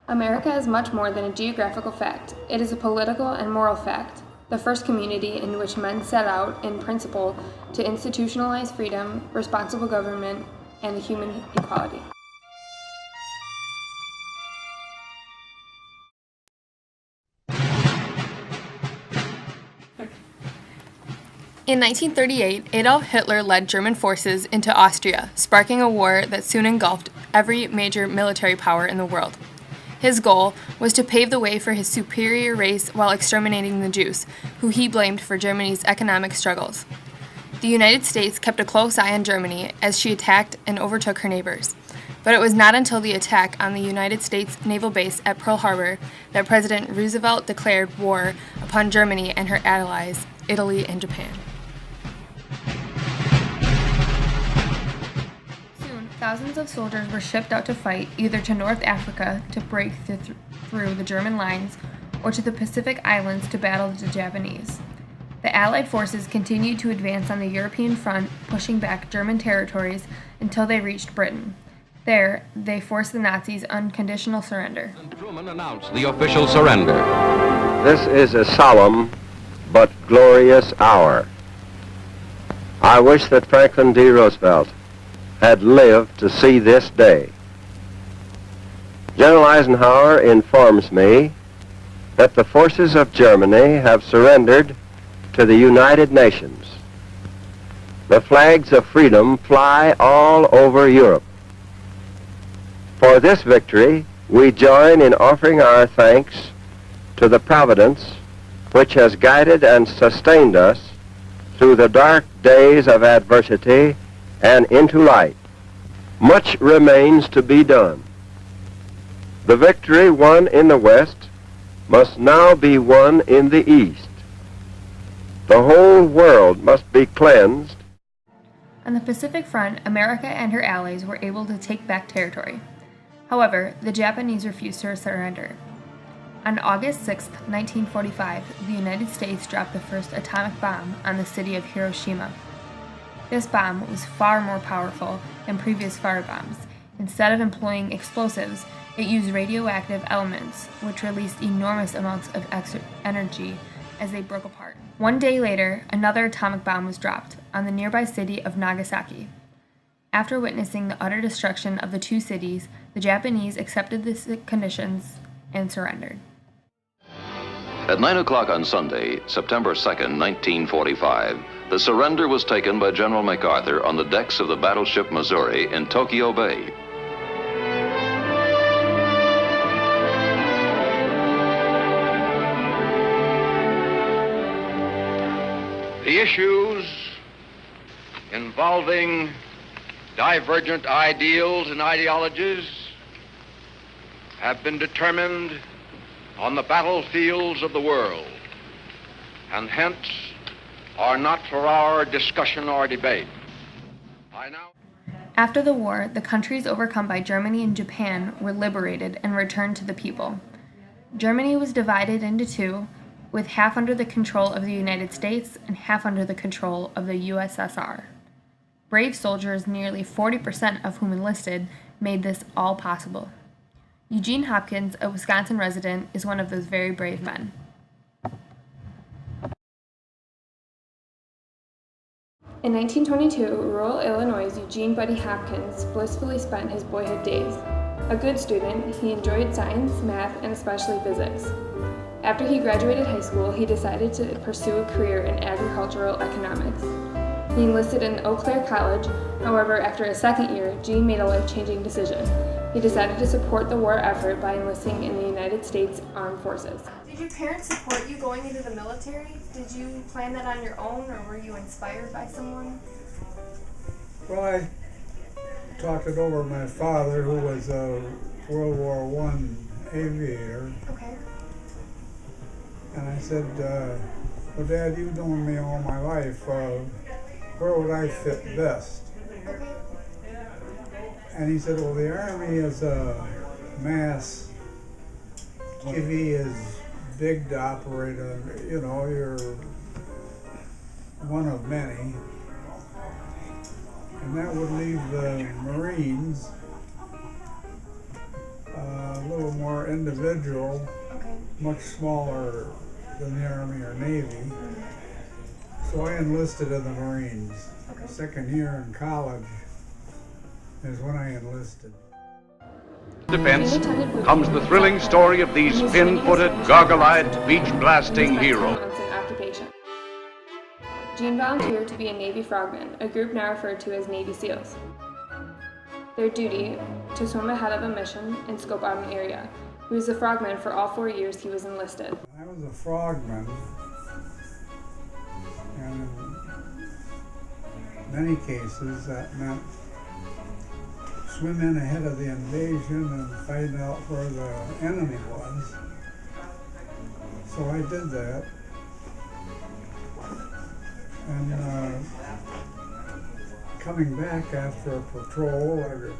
America is much more than a geographical fact. It is a political and moral fact, the first community in which men set out, in principle, to institutionalize freedom, responsible government, and human equality. In 1938, Adolf Hitler led German forces into Austria, sparking a war that soon engulfed every major military power in the world. His goal was to pave the way for his superior race while exterminating the Jews, who he blamed for Germany's economic struggles. The United States kept a close eye on Germany as she attacked and overtook her neighbors. But it was not until the attack on the United States naval base at Pearl Harbor that President Roosevelt declared war upon Germany and her allies, Italy and Japan. Thousands of soldiers were shipped out to fight either to North Africa to break through the German lines or to the Pacific Islands to battle the Japanese. The Allied forces continued to advance on the European front, pushing back German territories until they reached Britain. There, they forced the Nazis' unconditional surrender. Truman announced the official surrender. This is a solemn but glorious hour. I wish that Franklin D. Roosevelt had lived to see this day. General Eisenhower informs me that the forces of Germany have surrendered to the United Nations. The flags of freedom fly all over Europe. For this victory, we join in offering our thanks to the Providence which has guided and sustained us through the dark days of adversity and into light. Much remains to be done. The victory won in the West must now be won in the East. The whole world must be cleansed. On the Pacific Front, America and her allies were able to take back territory. However, the Japanese refused to surrender. On August 6, 1945, the United States dropped the first atomic bomb on the city of Hiroshima. This bomb was far more powerful than previous firebombs. Instead of employing explosives, it used radioactive elements, which released enormous amounts of energy as they broke apart. One day later, another atomic bomb was dropped on the nearby city of Nagasaki. After witnessing the utter destruction of the two cities, the Japanese accepted the conditions and surrendered. At 9 o'clock on Sunday, September 2nd, 1945, the surrender was taken by General MacArthur on the decks of the battleship Missouri in Tokyo Bay. The issues involving divergent ideals and ideologies have been determined on the battlefields of the world, and hence are not for our discussion or debate. After the war, the countries overcome by Germany and Japan were liberated and returned to the people. Germany was divided into two, with half under the control of the United States and half under the control of the USSR. Brave soldiers, nearly 40% of whom enlisted, made this all possible. Eugene Hopkins, a Wisconsin resident, is one of those very brave men. In 1922, rural Illinois' Eugene Buddy Hopkins blissfully spent his boyhood days. A good student, he enjoyed science, math, and especially physics. After he graduated high school, he decided to pursue a career in agricultural economics. He enlisted in Eau Claire College. However, after a second year, Gene made a life-changing decision. He decided to support the war effort by enlisting in the United States Armed Forces. Did your parents support you going into the military? Did you plan that on your own, or were you inspired by someone? Well, I talked it over with my father, who was a World War I aviator. Okay. And I said, well, Dad, you've known me all my life. Where would I fit best? Okay. And he said, well, the Army is a mass. Navy is big to operate. You know, you're one of many. And that would leave the Marines a little more individual, Okay. much smaller than the Army or Navy. So I enlisted in the Marines. Okay. Second year in college is when I enlisted. Defense comes the thrilling story of these fin-footed, goggle-eyed, beach-blasting heroes. In occupation. Gene volunteered to be a Navy frogman, a group now referred to as Navy SEALs. Their duty, to swim ahead of a mission and scope out an area. He was a frogman for all 4 years he was enlisted. I was a frogman, and in many cases that meant swim in ahead of the invasion and find out where the enemy was. So I did that. And coming back after a patrol or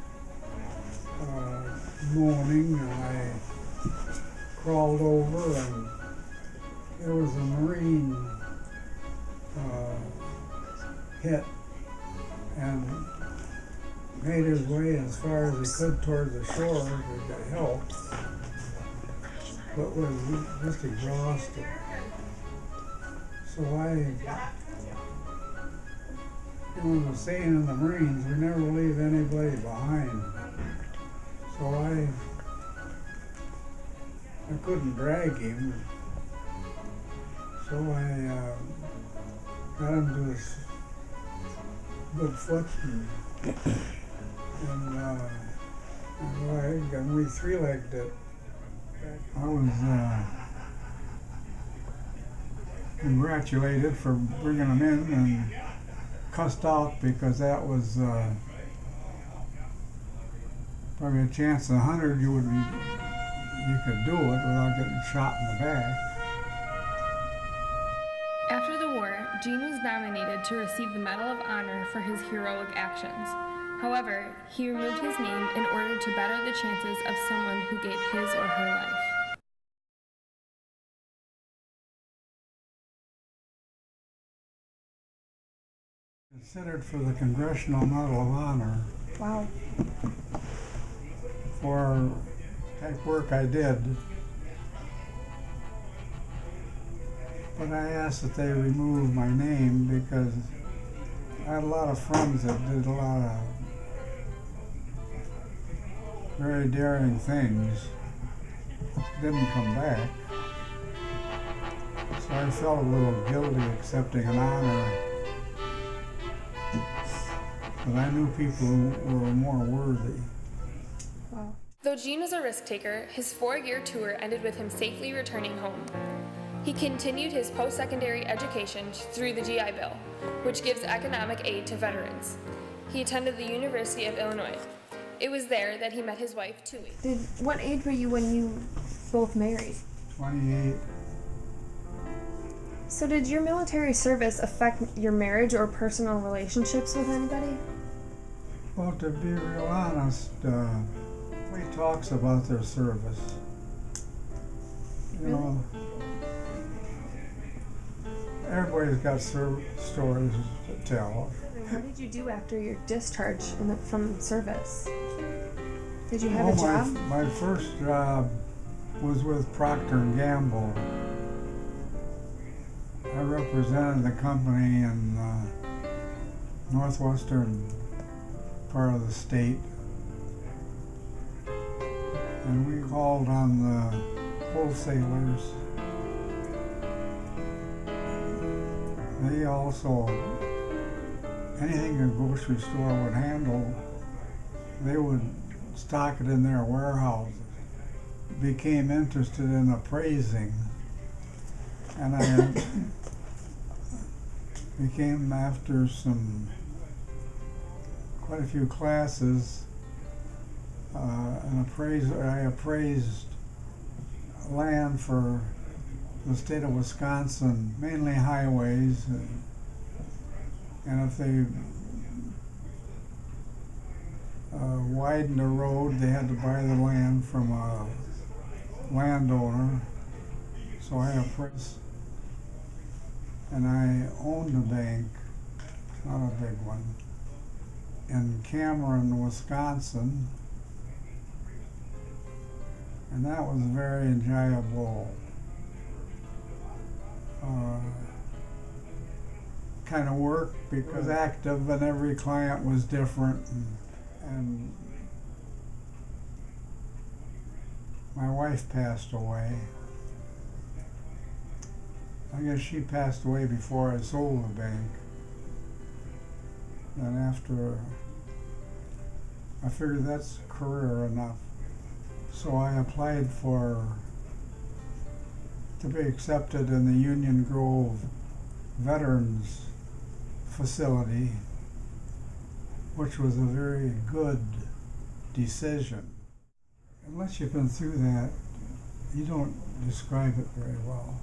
morning, and I crawled over, and there was a Marine hit and made his way as far as he could toward the shore to get help, but was just exhausted. So the saying in the Marines, we never leave anybody behind. So I couldn't drag him, so I got him to his good foot and we three-legged it. I was congratulated for bringing him in and cussed out because that was probably a chance in 100 you could do it without getting shot in the back. After the war, Gene was nominated to receive the Medal of Honor for his heroic actions. However, he removed his name in order to better the chances of someone who gave his or her life. Considered for the Congressional Medal of Honor. Wow. For type work I did. But I asked that they remove my name because I had a lot of friends that did a lot of very daring things. Didn't come back. So I felt a little guilty accepting an honor. But I knew people who were more worthy. Wow. Though Gene was a risk taker, his 4-year tour ended with him safely returning home. He continued his post-secondary education through the GI Bill, which gives economic aid to veterans. He attended the University of Illinois. It was there that he met his wife, Tui. What age were you when you both married? 28. So did your military service affect your marriage or personal relationships with anybody? Well, to be real honest, nobody talks about their service. You know, everybody's got stories to tell. How did you do after your discharge from service? Did you have a job? My first job was with Procter & Gamble. I represented the company in northwestern part of the state. And we called on the wholesalers. They also, anything a grocery store would handle, they would stock it in their warehouses. Became interested in appraising, and I became, after quite a few classes, an appraiser. I appraised land for the state of Wisconsin, mainly highways, and if they widened a road, they had to buy the land from a landowner. So I appraised, and I owned a bank, not a big one, in Cameron, Wisconsin. And that was very enjoyable kind of work, because active and every client was different, and my wife passed away. I guess she passed away before I sold the bank. And after, I figured that's career enough. So I applied to be accepted in the Union Grove Veterans Facility, which was a very good decision. Unless you've been through that, you don't describe it very well.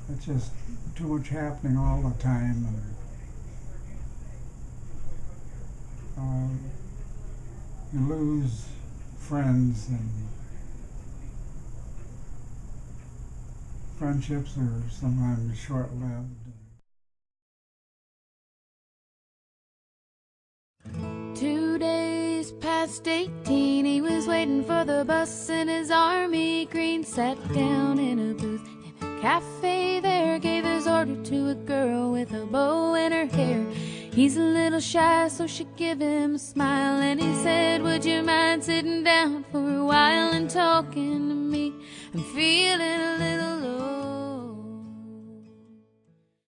It's just too much happening all the time, and you lose friends, and friendships are sometimes short-lived. 2 days past 18, he was waiting for the bus in his army green. Sat down in a booth in a cafe there, gave his order to a girl with a bow in her hair. He's a little shy, so she gave him a smile, and he said, would you mind sitting down for a while and talking to me? I'm feeling a little low.